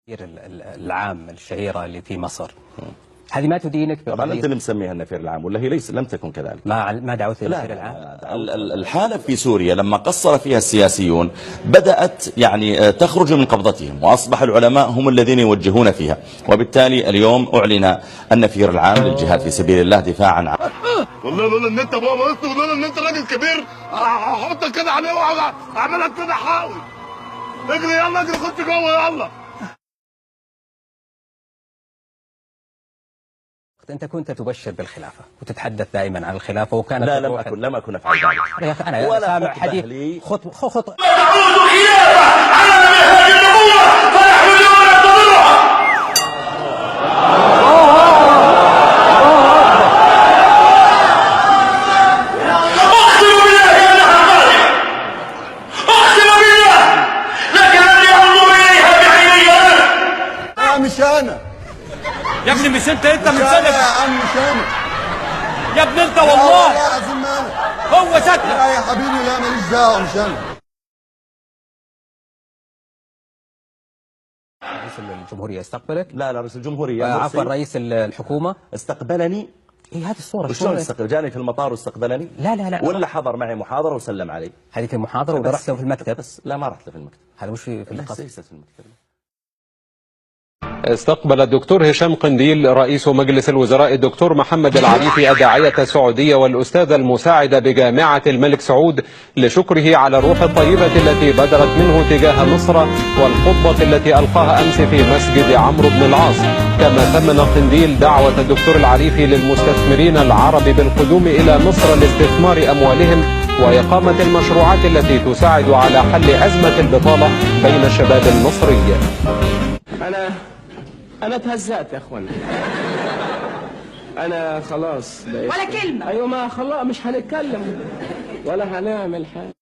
العام الشهيرة اللي في مصر هذه ما تدينك طبعا أنت اللي مسميها النفير العام ولا هي لم تكن كذلك. ما دعوت النفير العام. الحالة في سوريا لما قصر فيها السياسيون بدأت يعني تخرج من قبضتهم وأصبح العلماء هم الذين يوجهون فيها، وبالتالي اليوم أعلن النفير العام للجهاد في سبيل الله دفاعا عن والله لولا ان انت بابا ولولا ان انت راجل كبير هحطك كده عليه واعملك كده حاول. اجري يلا اجري خش جوه يلا. أنت كنت تبشر بالخلافة وتتحدث دائما عن الخلافة وكانت لا لم أكن أفعل ذلك. أنا سامع حديث خط تعود الخلافة على منهاج النبوة فيحملون الضلوع. أقسم بالله أنها قادمة، أقسم بالله لكنني أنظر إليها بعيني أنا. مش أنا يا ابني مش انت من سنة يا عم مش أنا يا ابني انت والله لا العظيم أنا هو شكلك. لا يا حبيبي لا ماليش دعوة مش أنا. رئيس الجمهورية استقبلك؟ لا رئيس الجمهورية عفوا رئيس الحكومة استقبلني. إيه هذه الصورة شلون استقبل؟ جاني في المطار واستقبلني؟ لا ولا حضر معي محاضرة وسلم علي؟ هذه في المحاضرة ولا رحت له في المكتب؟ بس لا ما رحت له في المكتب. هذا مش في القصر. ليست في المكتب. استقبل الدكتور هشام قنديل رئيس مجلس الوزراء الدكتور محمد العريفي الداعية السعودية والأستاذ المساعد بجامعة الملك سعود لشكره على الروح الطيبة التي بدرت منه تجاه مصر والخطبة التي ألقاها أمس في مسجد عمرو بن العاص. كما ثمن قنديل دعوة الدكتور العريفي للمستثمرين العرب بالقدوم إلى مصر لاستثمار أموالهم وإقامة المشروعات التي تساعد على حل أزمة البطالة بين الشباب المصري. أنا اتهزأت يا أخوانا. أنا خلاص ولا كلمة. أيوة ما خلاص مش هنتكلم ولا هنعمل حاجة.